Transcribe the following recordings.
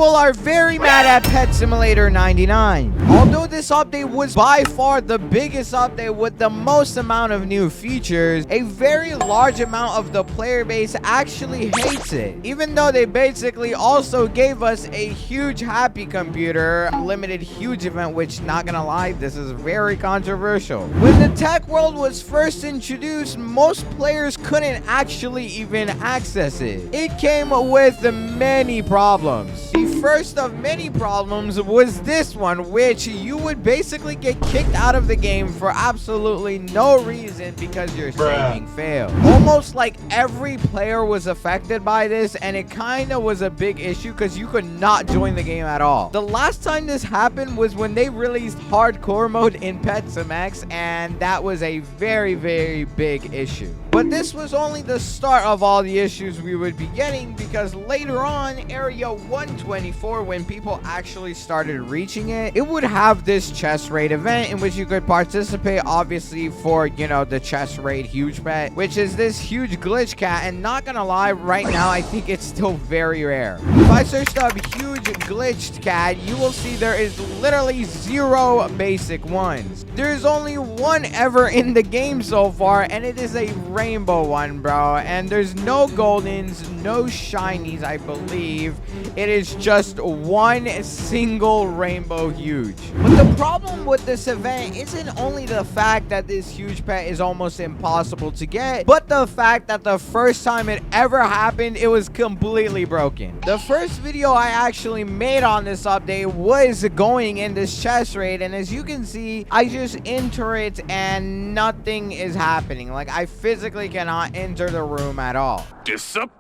People are very mad at Pet Simulator 99. Although this update was by far the biggest update with the most amount of new features, a very large amount of the player base actually hates it. Even though they basically also gave us a huge happy computer limited huge event, which, not gonna lie, this is very controversial. When the tech world was first introduced, most players couldn't actually even access it. It came with many problems. The first of many problems was this one, which you would basically get kicked out of the game for absolutely no reason because your saving failed. Almost like every player was affected by this, and it kind of was a big issue because you could not join the game at all. The last time this happened was when they released hardcore mode in Pet Sim X, and that was a very, very big issue. But this was only the start of all the issues we would be getting, because later on, Area 124, when people actually started reaching it, it would have this chest raid event in which you could participate, obviously, for, you know, the chest raid huge pet, which is this huge glitch cat. And not gonna lie, right now, I think it's still very rare. If I searched up huge glitched cat, you will see there is literally 0 basic ones. There's only one ever in the game so far, and it is a rainbow one, bro. And there's no goldens, no shinies, I believe. It is just one single rainbow huge. But the problem with this event isn't only the fact that this huge pet is almost impossible to get, but the fact that the first time it ever happened, it was completely broken. The first video I actually made on this update was going in this chest raid, and as you can see, I just enter it and nothing is happening. Like, I physically cannot enter the room at all. Disappointed!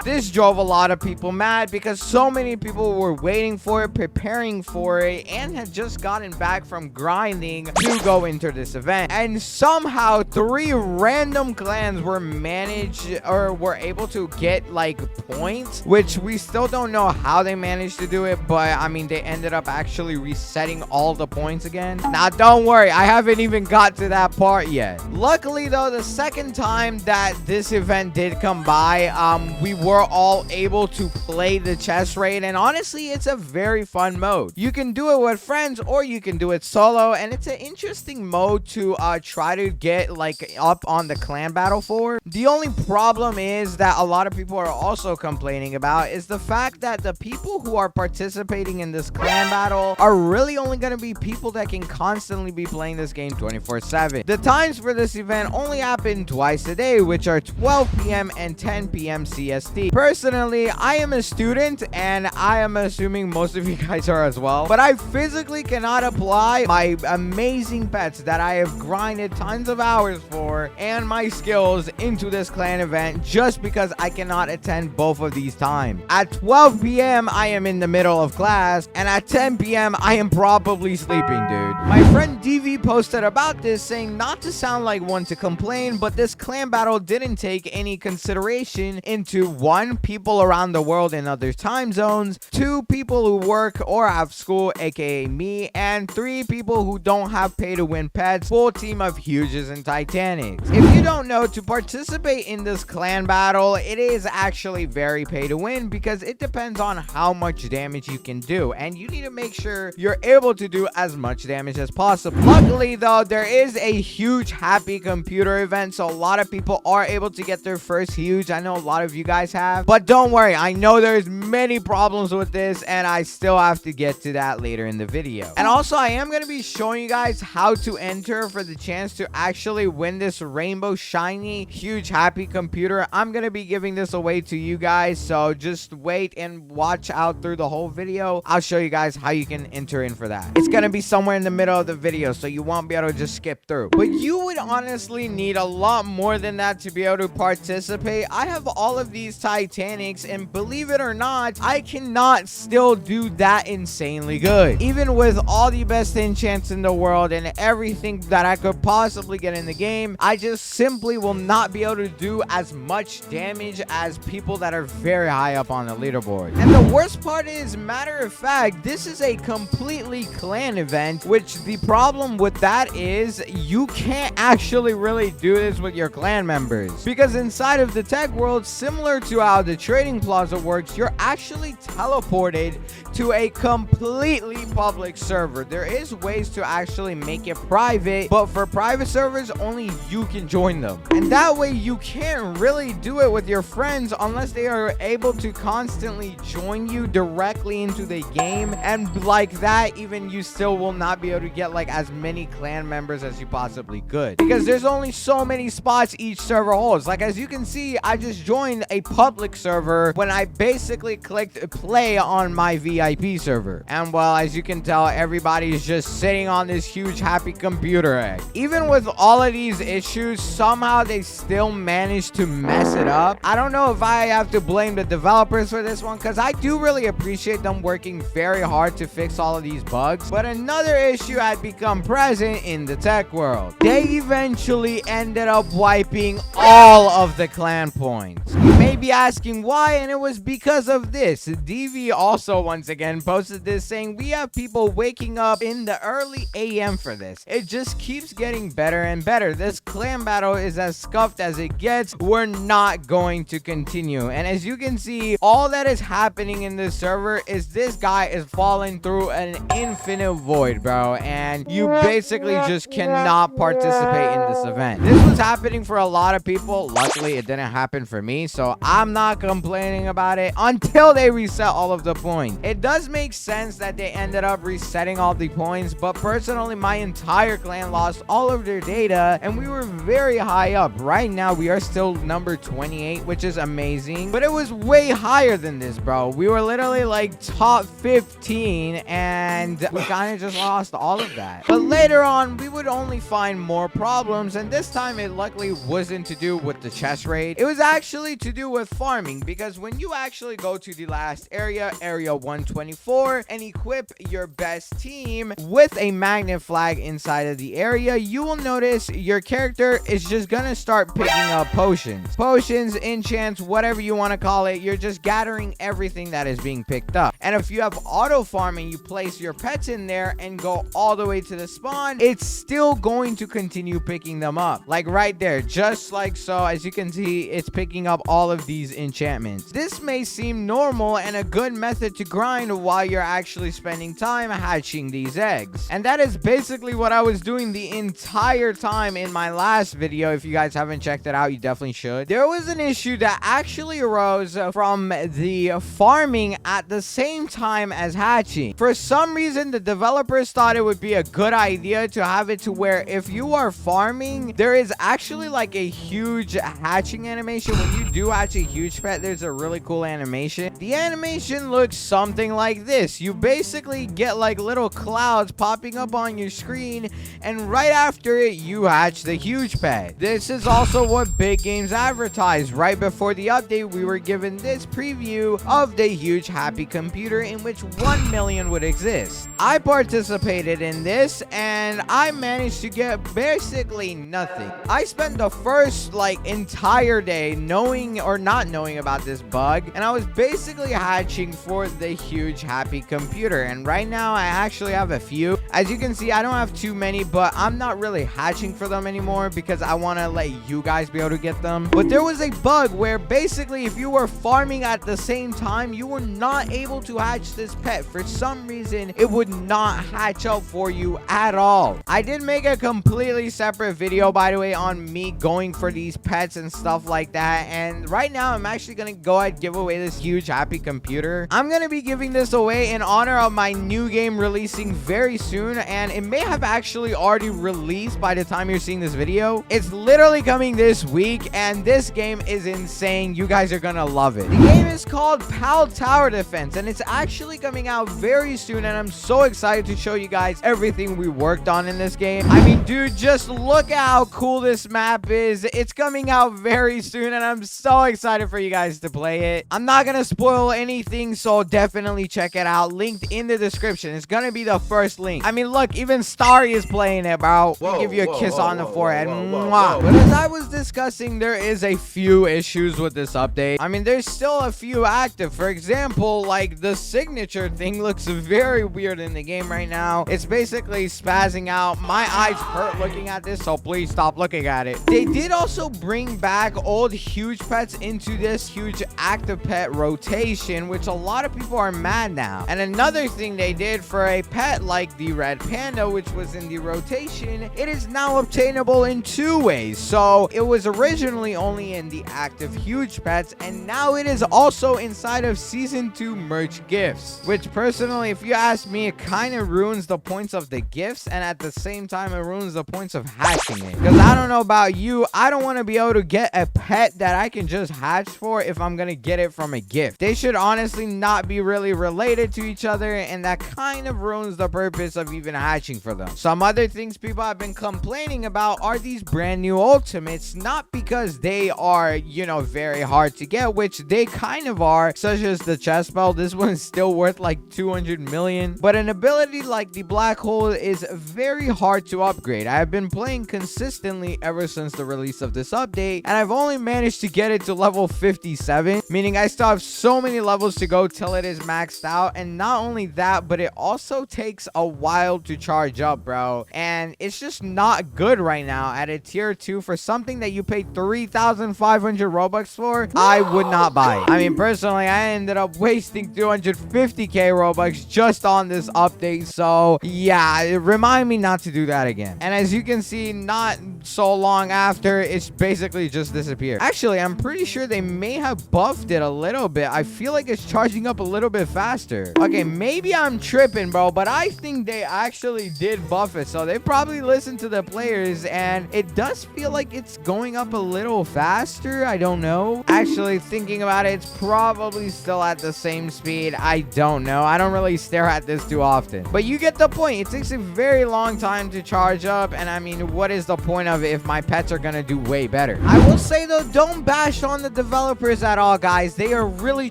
This drove a lot of people mad because so many people were waiting for it, preparing for it, and had just gotten back from grinding to go into this event. And somehow 3 random clans were managed, or were able to get like points, which we still don't know how they managed to do it, but I mean, they ended up actually resetting all the points again. Now, don't worry, I haven't even got to that part yet. Luckily though, the second time that this event did come by, we were all able to play the chest raid, and honestly, it's a very fun mode. You can do it with friends or you can do it solo, and it's an interesting mode to try to get like up on the clan battle for. The only problem is that a lot of people are also complaining about is the fact that the people who are participating in this clan battle are really only going to be people that can constantly be playing this game 24/7. The times for this event only happen twice a day, which are 12 p.m. and 10 p.m. CST. Personally, I am a student, and I am assuming most of you guys are as well, but I physically cannot apply my amazing pets that I have grinded tons of hours for and my skills into this clan event just because I cannot attend both of these times. At 12 p.m. I am in the middle of class, and at 10 p.m. I am probably sleeping, dude. My friend DV posted about this, saying not to sound like one to complain, but this clan battle didn't take any consideration into 1, people around the world in other time zones, 2, people who work or have school, aka me, and 3, people who don't have pay to win pets, full team of huges and titanics. If you don't know, to participate in this clan battle, it is actually very pay to win because it depends on how much damage you can do, and you need to make sure you're able to do as much damage as possible. Luckily though, there is a huge happy computer event, so a lot of people are able to get their first huge. I know a lot of you guys have, but don't worry, I know there's many problems with this, and I still have to get to that later in the video. And also, I am going to be showing you guys how to enter for the chance to actually win this rainbow shiny huge happy computer. I'm going to be giving this away to you guys, so just wait and watch out through the whole video. I'll show you guys how you can enter in for that. It's going to be somewhere in the middle of the video, so you won't be able to just skip through. But you would honestly need a lot more than that to be able to participate. I have all of these Titanics, and believe it or not, I cannot still do that insanely good. Even with all the best enchants in the world and everything that I could possibly get in the game, I just simply will not be able to do as much damage as people that are very high up on the leaderboard. And the worst part is, matter of fact, this is a completely clan event, which the problem with that is you can't actually really do this with your clan members, because inside of the tech world, similar to how the trading plaza works, you're actually teleported to a completely public server. There is ways to actually make it private, but for private servers, only you can join them. And that way you can't really do it with your friends unless they are able to constantly join you directly into the game. And like that, even you still will not be able to get like as many clan members as you possibly could, because there's only so many spots each server holds. Like, as you can see, I just joined a public server when I basically clicked play on my VIP server. And well, as you can tell, everybody's just sitting on this huge happy computer egg. Even with all of these issues, somehow they still managed to mess it up. I don't know if I have to blame the developers for this one, because I do really appreciate them working very hard to fix all of these bugs. But another issue had become present in the tech world. They eventually ended up wiping all of the clan points. You may be asking why, and it was because of this. DV also once again posted this saying, we have people waking up in the early AM for this. It just keeps getting better and better. This clan battle is as scuffed as it gets. We're not going to continue. And as you can see, all that is happening in this server is this guy is falling through an infinite void, bro, and you basically just cannot participate in this event. This was happening for a lot of people. Luckily, it didn't happen for me, so I'm not complaining about it until they reset all of the points. It does make sense that they ended up resetting all the points, but personally, my entire clan lost all of their data, and we were very high up. Right now, we are still number 28, which is amazing, but it was way higher than this, bro. We were literally like top 15, and we kind of just lost all of that. But later on, we would only find more problems, and this time it luckily wasn't to do with the chest raid. It was actually to do with farming, because when you actually go to the last area, area 124, and equip your best team with a magnet flag inside of the area, you will notice your character is just gonna start picking up potions, enchants, whatever you want to call it. You're just gathering everything that is being picked up. And if you have auto farming, you place your pets in there and go all the way to the spawn, it's still going to continue picking them up, like right there, just like so. As you can see, it's picking up all of these enchantments. This may seem normal and a good method to grind while you're actually spending time hatching these eggs, and that is basically what I was doing the entire time in my last video. If you guys haven't checked it out, you definitely should. There was an issue that actually arose from the farming at the same time as hatching. For some reason, the developers thought it would be a good idea to have it to where if you are farming, there is actually like a huge hatching animation. When you do hatch a huge pet, there's a really cool animation. The animation looks something like this. You basically get like little clouds popping up on your screen, and right after it, you hatch the huge pet. This is also what big games advertise. Right before the update, we were given this preview of the huge happy computer in which 1 million would exist. I participated in this, and I managed to get basically nothing. I spent the first like entire day knowing or not knowing about this bug, and I was basically hatching for the huge happy computer. And right now I actually have a few. As you can see, I don't have too many, but I'm not really hatching for them anymore because I want to let you guys be able to get them. But there was a bug where basically if you were farming at the same time, you were not able to hatch this pet. For some reason, it would not hatch up for you at all. I did make a completely separate video, by the way, on me going for these pets and stuff like that, and right now I'm actually gonna go ahead and give away this huge happy computer. I'm gonna be giving this away in honor of my new game releasing very soon, and it may have actually already released by the time you're seeing this video. It's literally coming this week, and this game is insane. You guys are gonna love it. The game is called PAL Tower Defense, and it's actually coming out very soon, and I'm so excited to show you guys everything we worked on in this game. I mean, dude, just look at how cool this map is. It's coming out very soon, and I'm so excited for you guys to play it. I'm not gonna spoil anything, so definitely definitely check it out. Linked in the description. It's gonna be the first link. I mean, look, even Starry is playing it, bro. We'll give you a kiss on the forehead. Mwah. But as I was discussing, there is a few issues with this update. I mean, there's still a few active. For example, like the signature thing looks very weird in the game right now. It's basically spazzing out. My eyes hurt looking at this, so please stop looking at it. They did also bring back old huge pets into this huge active pet rotation, which a lot of people are mad now. And another thing they did for a pet like the red panda, which was in the rotation, it is now obtainable in 2 ways. So it was originally only in the active huge pets, and now it is also inside of season 2 merch gifts, which personally, if you ask me, it kind of ruins the points of the gifts, and at the same time it ruins the points of hatching it. Because I don't know about you, I don't want to be able to get a pet that I can just hatch for if I'm gonna get it from a gift. They should honestly not be really related to each other, and that kind of ruins the purpose of even hatching for them. Some other things people have been complaining about are these brand new ultimates, not because they are, you know, very hard to get, which they kind of are, such as the chest belt. This one's still worth like 200 million, but an ability like the black hole is very hard to upgrade. I have been playing consistently ever since the release of this update, and I've only managed to get it to level 57, meaning I still have so many levels to go till it is maxed out. And not only that, but it also takes a while to charge up, bro, and it's just not good right now at a tier 2 for something that you paid 3,500 Robux for. I would not buy it. I mean, personally, I ended up wasting 250k Robux just on this update, so yeah, remind me not to do that again. And as you can see, not so long after, it's basically just disappeared. Actually, I'm pretty sure they may have buffed it a little bit. I feel like it's charging up a little bit faster. Okay, maybe I'm tripping, bro, but I think they actually did buff it, so they probably listened to the players, and it does feel like it's going up a little faster. I don't know. Actually, thinking about it, it's probably still at the same speed. I don't know. I don't really stare at this too often, but you get the point. It takes a very long time to charge up, and I mean, what is the point of it if my pets are gonna do way better? I will say though, don't bash on the developers at all, guys. They are really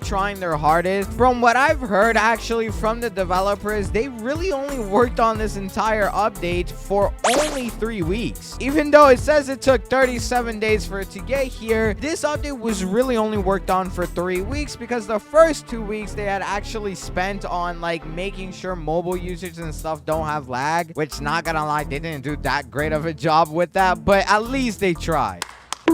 trying their hardest. From what I've heard actually from the developers, they really only worked on this entire update for only 3 weeks. Even though it says it took 37 days for it to get here, this update was really only worked on for 3 weeks, because the first 2 weeks they had actually spent on like making sure mobile users and stuff don't have lag, which, not gonna lie, they didn't do that great of a job with that, but at least they tried.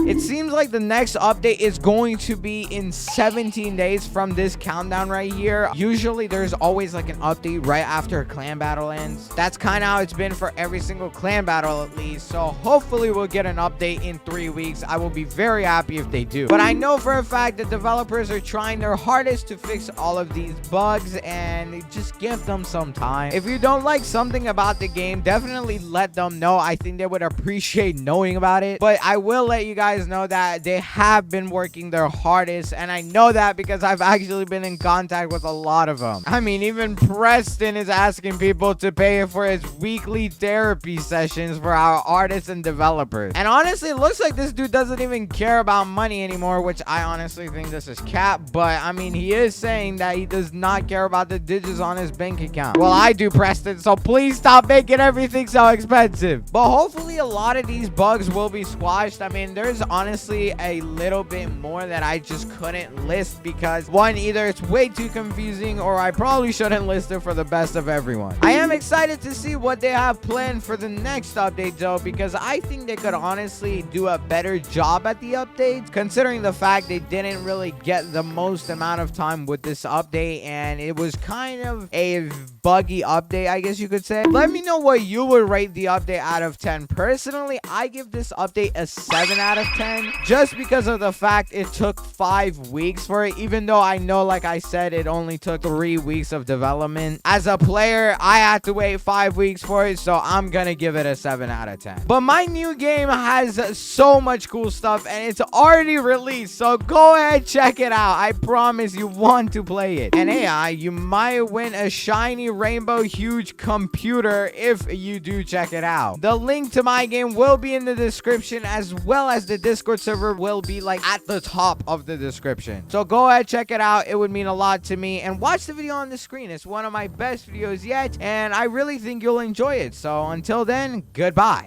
It seems like the next update is going to be in 17 days from this countdown right here. Usually there's always like an update right after a clan battle ends. That's kind of how it's been for every single clan battle, at least. So hopefully we'll get an update in 3 weeks. I will be very happy if they do. But I know for a fact that developers are trying their hardest to fix all of these bugs, and just give them some time. If you don't like something about the game, definitely let them know. I think they would appreciate knowing about it. But I will let you guys know that they have been working their hardest, and I know that because I've actually been in contact with a lot of them. I mean, even Preston is asking people to pay for his weekly therapy sessions for our artists and developers. And honestly, it looks like this dude doesn't even care about money anymore, which I honestly think this is cap. But I mean, he is saying that he does not care about the digits on his bank account. Well, I do, Preston, so please stop making everything so expensive. But hopefully a lot of these bugs will be squashed. I mean, there's honestly a little bit more that I just couldn't list because, one, either it's way too confusing, or I probably shouldn't list it for the best of everyone. I am excited to see what they have planned for the next update though, because I think they could honestly do a better job at the updates, considering the fact they didn't really get the most amount of time with this update, and it was kind of a buggy update, I guess you could say. Let me know what you would rate the update out of 10. Personally, I give this update a 7 out of 10, just because of the fact it took 5 weeks for it, even though I know, like I said, it only took 3 weeks of development. As a player, I had to wait 5 weeks for it, so I'm gonna give it a 7 out of 10. But my new game has so much cool stuff, and it's already released, so go ahead, check it out. I promise you want to play it. And AI, you might win a shiny rainbow huge computer if you do check it out. The link to my game will be in the description, as well as the Discord server will be like at the top of the description. So go ahead, check it out. It would mean a lot to me. And watch the video on the screen. It's one of my best videos yet, and I really think you'll enjoy it. So until then, goodbye.